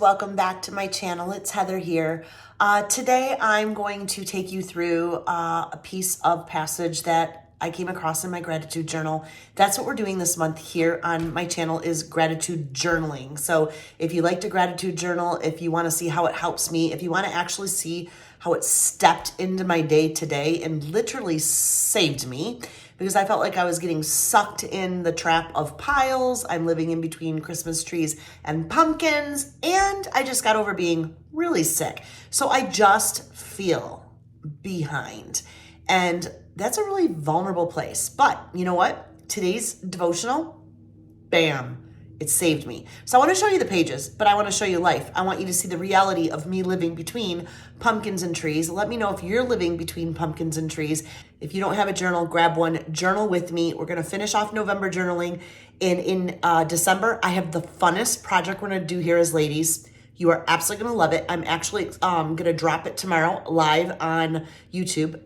welcome back to my channel. It's Heather here. Today I'm going to take you through a piece of passage that I came across in my gratitude journal. That's what we're doing this month here on my channel, is gratitude journaling. So if you like to gratitude journal, if you want to see how it helps me, if you want to actually see how it stepped into my day today and literally saved me, because I felt like I was getting sucked in the trap of piles. I'm living in between Christmas trees and pumpkins, and I just got over being really sick. So I just feel behind. And that's a really vulnerable place. But you know what? Today's devotional, bam, it saved me. So I want to show you the pages, but I want to show you life. I want you to see the reality of me living between pumpkins and trees. Let me know if you're living between pumpkins and trees. If you don't have a journal, grab one, journal with me. We're going to finish off November journaling. And in December, I have the funnest project we're going to do here as ladies. You are absolutely going to love it. I'm actually going to drop it tomorrow live on YouTube.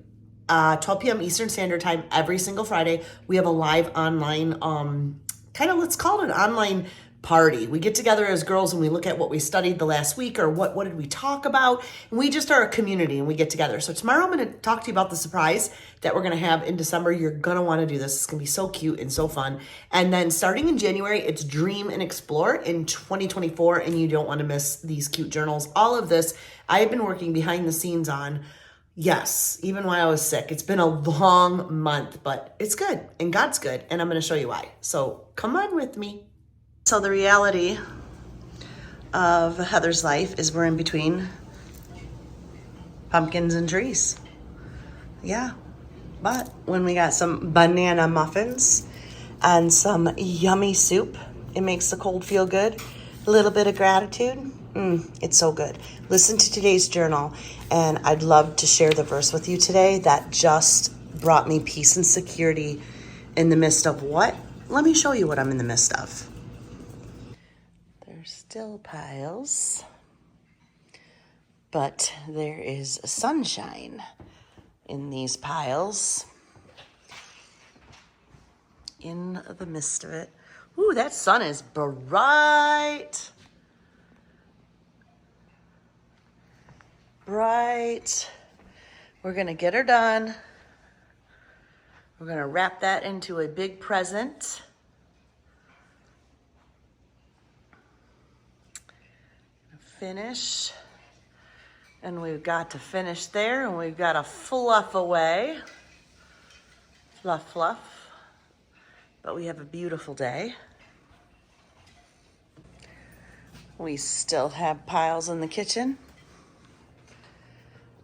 12 p.m. Eastern Standard Time every single Friday. We have a live online let's call it an online party. We get together as girls and we look at what we studied the last week, or what did we talk about. And we just are a community and we get together. So tomorrow I'm going to talk to you about the surprise that we're going to have in December. You're going to want to do this. It's going to be so cute and so fun. And then starting in January, it's Dream and Explore in 2024. And you don't want to miss these cute journals. All of this I have been working behind the scenes on. Yes, even while I was sick. It's been a long month, but it's good and God's good. And I'm going to show you why. So come on with me. So the reality of Heather's life is we're in between pumpkins and trees. Yeah, but when we got some banana muffins and some yummy soup, it makes the cold feel good. A little bit of gratitude. It's so good. Listen to today's journal, and I'd love to share the verse with you today that just brought me peace and security in the midst of what? Let me show you what I'm in the midst of. There's still piles, but there is sunshine in these piles. In the midst of it. Ooh, that sun is bright. Right. We're going to get her done. We're going to wrap that into a big present. Finish. And we've got to finish there, and we've got to fluff away. Fluff, fluff. But we have a beautiful day. We still have piles in the kitchen.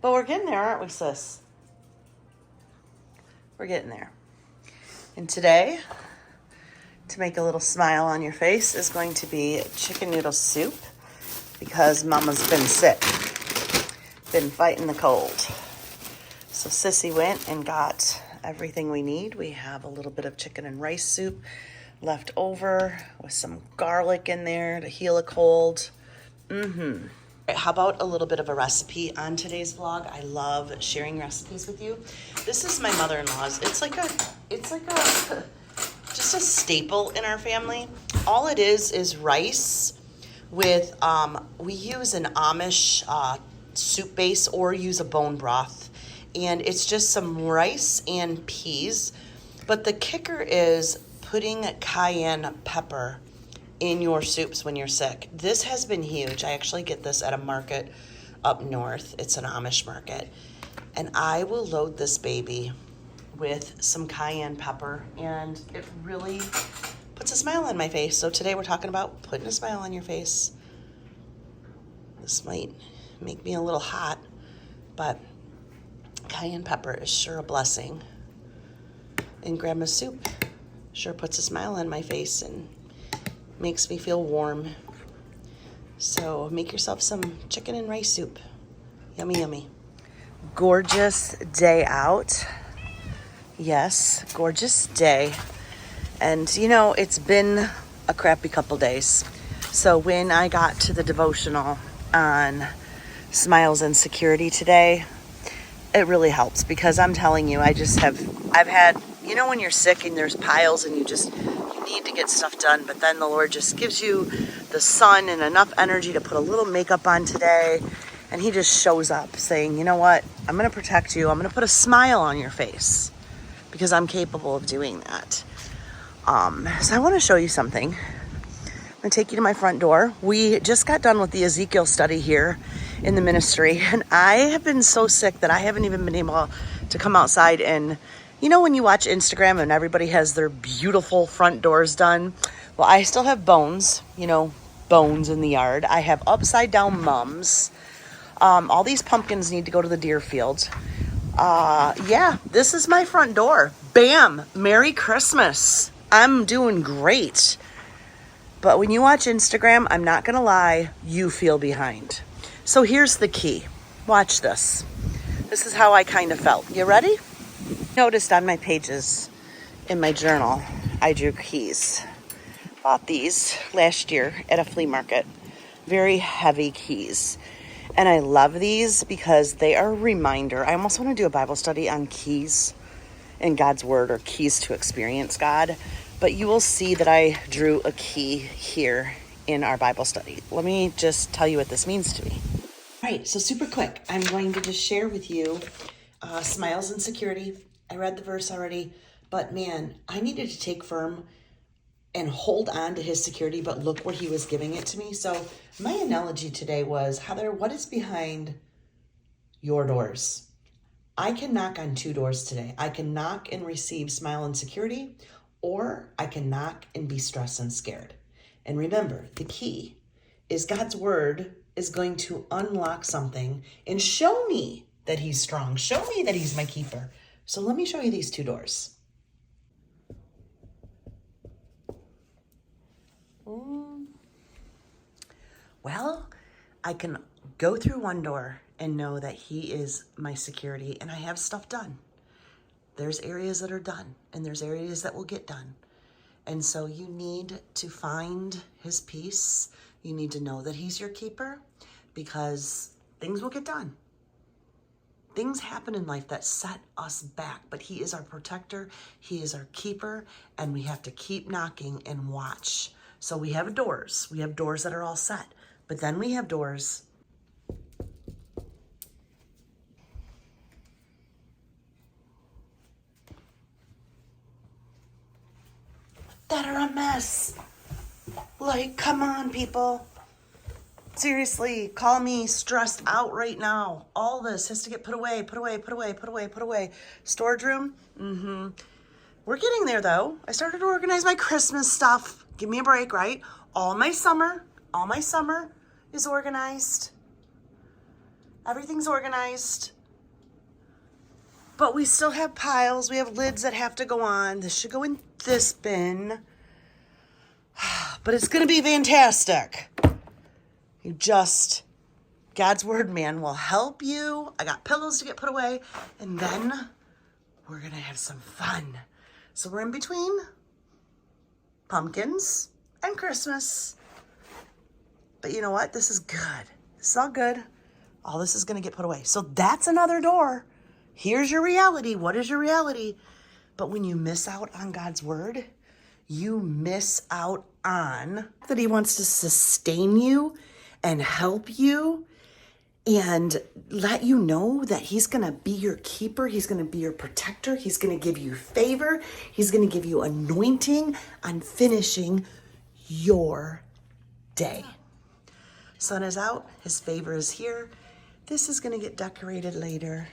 But we're getting there, aren't we, sis? We're getting there. And today, to make a little smile on your face, is going to be chicken noodle soup, because Mama's been sick, been fighting the cold. So Sissy went and got everything we need. We have a little bit of chicken and rice soup left over with some garlic in there to heal a cold. How about a little bit of a recipe on today's vlog? I love sharing recipes with you. This is my mother-in-law's. It's like a just a staple in our family. All it is rice with, we use an Amish soup base, or use a bone broth. And it's just some rice and peas. But the kicker is putting cayenne pepper in your soups when you're sick. This has been huge. I actually get this at a market up north. It's an Amish market. And I will load this baby with some cayenne pepper, and it really puts a smile on my face. So today we're talking about putting a smile on your face. This might make me a little hot, but cayenne pepper is sure a blessing. And grandma's soup sure puts a smile on my face and makes me feel warm. So make yourself some chicken and rice soup. Yummy, yummy. Gorgeous day out. Yes, gorgeous day. And you know, it's been a crappy couple days. So when I got to the devotional on smiles and security today, it really helps, because I'm telling you, I've had, you know, when you're sick and there's piles and you need need to get stuff done, but then the Lord just gives you the sun and enough energy to put a little makeup on today. And he just shows up saying, you know what? I'm going to protect you. I'm going to put a smile on your face because I'm capable of doing that. So I want to show you something. I'm going to take you to my front door. We just got done with the Ezekiel study here in the ministry, and I have been so sick that I haven't even been able to come outside. And you know when you watch Instagram and everybody has their beautiful front doors done? Well, I still have bones in the yard. I have upside down mums. All these pumpkins need to go to the deer field. Yeah, this is my front door. Bam! Merry Christmas. I'm doing great. But when you watch Instagram, I'm not going to lie, you feel behind. So here's the key. Watch this. This is how I kind of felt. You ready? Noticed on my pages in my journal, I drew keys. Bought these last year at a flea market. Very heavy keys. And I love these because they are a reminder. I almost want to do a Bible study on keys in God's Word, or keys to experience God. But you will see that I drew a key here in our Bible study. Let me just tell you what this means to me. All right, so super quick. I'm going to just share with you smiles and security. I read the verse already, but man, I needed to take firm and hold on to his security, but look where he was giving it to me. So my analogy today was, Heather, what is behind your doors? I can knock on 2 doors today. I can knock and receive smile and security, or I can knock and be stressed and scared. And remember, the key is God's Word is going to unlock something and show me that he's strong. Show me that he's my keeper. So let me show you these 2 doors. Well, I can go through one door and know that he is my security, and I have stuff done. There's areas that are done, and there's areas that will get done. And so you need to find his peace. You need to know that he's your keeper, because things will get done. Things happen in life that set us back, but he is our protector. He is our keeper, and we have to keep knocking and watch. So we have doors. We have doors that are all set, but then we have doors that are a mess. Like, come on, people. Seriously, call me stressed out right now. All this has to get put away, put away, put away, put away, put away. Storage room? We're getting there, though. I started to organize my Christmas stuff. Give me a break, right? All my summer is organized. Everything's organized. But we still have piles. We have lids that have to go on. This should go in this bin. But it's going to be fantastic. God's Word, man, will help you. I got pillows to get put away. And then we're going to have some fun. So we're in between pumpkins and Christmas. But you know what? This is good. This is all good. All this is going to get put away. So that's another door. Here's your reality. What is your reality? But when you miss out on God's Word, you miss out on that he wants to sustain you and help you and let you know that he's going to be your keeper. He's going to be your protector. He's going to give you favor. He's going to give you anointing on finishing your day. Sun is out. His favor is here. This is going to get decorated later.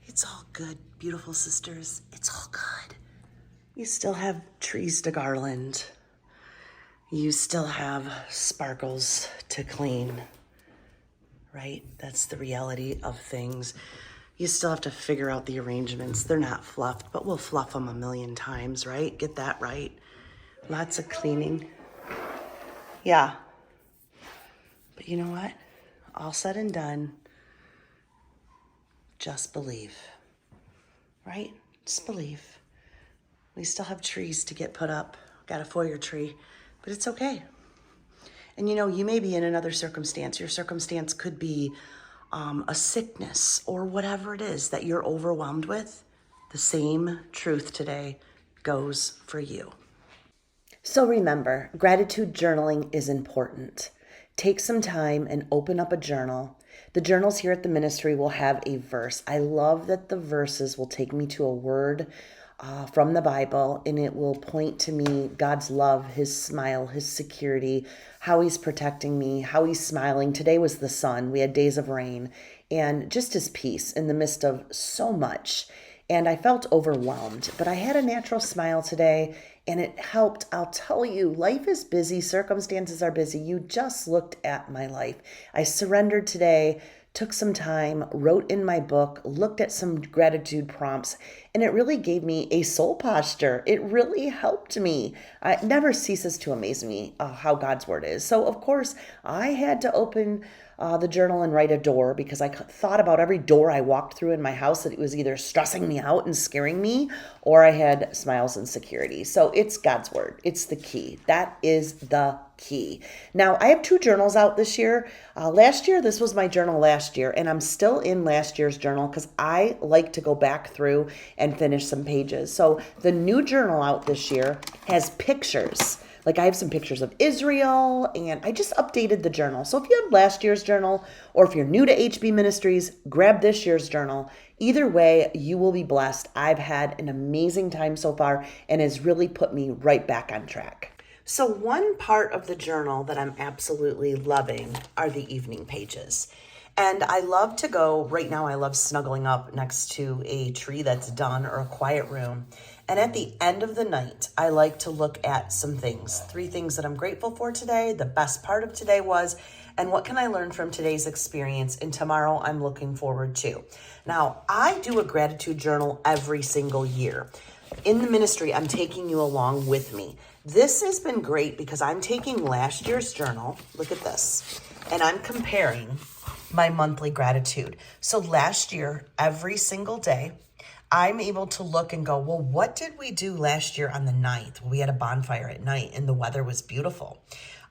It's all good, beautiful sisters. It's all good. You still have trees to garland. You still have sparkles to clean, right? That's the reality of things. You still have to figure out the arrangements. They're not fluffed, but we'll fluff them a million times, right? Get that right. Lots of cleaning. Yeah. But you know what? All said and done, just believe, right? Just believe. We still have trees to get put up. Got a foyer tree, but it's okay. And you know, you may be in another circumstance. Your circumstance could be a sickness or whatever it is that you're overwhelmed with. The same truth today. goes for you. So remember, gratitude journaling is important. Take some time and open up a journal. The journals here at the ministry will have a verse. I love that the verses will take me to a word from the Bible, and it will point to me God's love, his smile, his security, how he's protecting me, how he's smiling. Today was the sun. We had days of rain, and just his peace in the midst of so much. And I felt overwhelmed, but I had a natural smile today, and it helped. I'll tell you, life is busy. Circumstances are busy. You just looked at my life. I surrendered today, took some time, wrote in my book, looked at some gratitude prompts, and it really gave me a soul posture. It really helped me. It never ceases to amaze me how God's word is. So, of course, I had to open the journal and write a door because I thought about every door I walked through in my house that it was either stressing me out and scaring me, or I had smiles and security. So it's God's word. It's the key. That is the key. Now, I have 2 journals out this year. Last year, this was my journal last year, and I'm still in last year's journal because I like to go back through and finish some pages. So the new journal out this year has pictures. Like I have some pictures of Israel, and I just updated the journal. So if you have last year's journal, or if you're new to HB Ministries, grab this year's journal. Either way, you will be blessed. I've had an amazing time so far, and has really put me right back on track. So one part of the journal that I'm absolutely loving are the evening pages. And I love to go, right now I love snuggling up next to a tree that's done or a quiet room. And at the end of the night, I like to look at some things. 3 things that I'm grateful for today, the best part of today was, and what can I learn from today's experience, and tomorrow I'm looking forward to. Now, I do a gratitude journal every single year. In the ministry, I'm taking you along with me. This has been great because I'm taking last year's journal, look at this, and I'm comparing my monthly gratitude. So last year, every single day, I'm able to look and go, well, what did we do last year on the 9th? We had a bonfire at night and the weather was beautiful.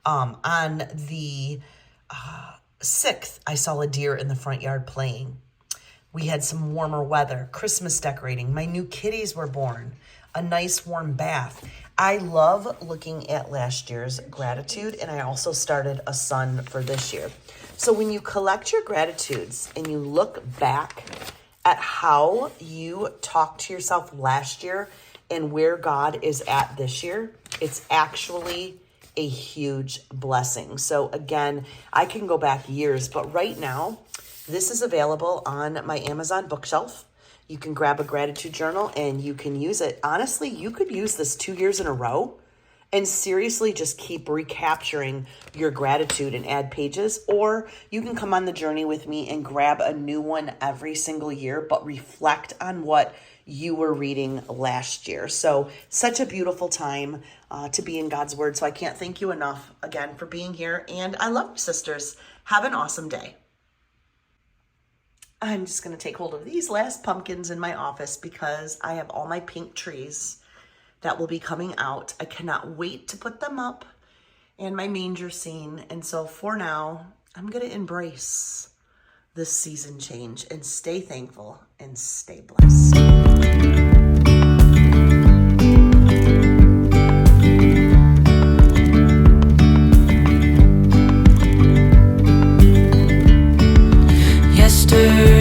On the 6th, I saw a deer in the front yard playing. We had some warmer weather, Christmas decorating. My new kitties were born, a nice warm bath. I love looking at last year's gratitude, and I also started a sun for this year. So when you collect your gratitudes and you look back at how you talked to yourself last year and where God is at this year, it's actually a huge blessing. So again, I can go back years, but right now, this is available on my Amazon bookshelf. You can grab a gratitude journal and you can use it. Honestly, you could use this 2 years in a row and seriously just keep recapturing your gratitude and add pages. Or you can come on the journey with me and grab a new one every single year, but reflect on what you were reading last year. So such a beautiful time to be in God's word. So I can't thank you enough again for being here. And I love you, sisters. Have an awesome day. I'm just going to take hold of these last pumpkins in my office because I have all my pink trees that will be coming out. I cannot wait to put them up and my manger scene. And so for now, I'm going to embrace this season change and stay thankful and stay blessed. Yesterday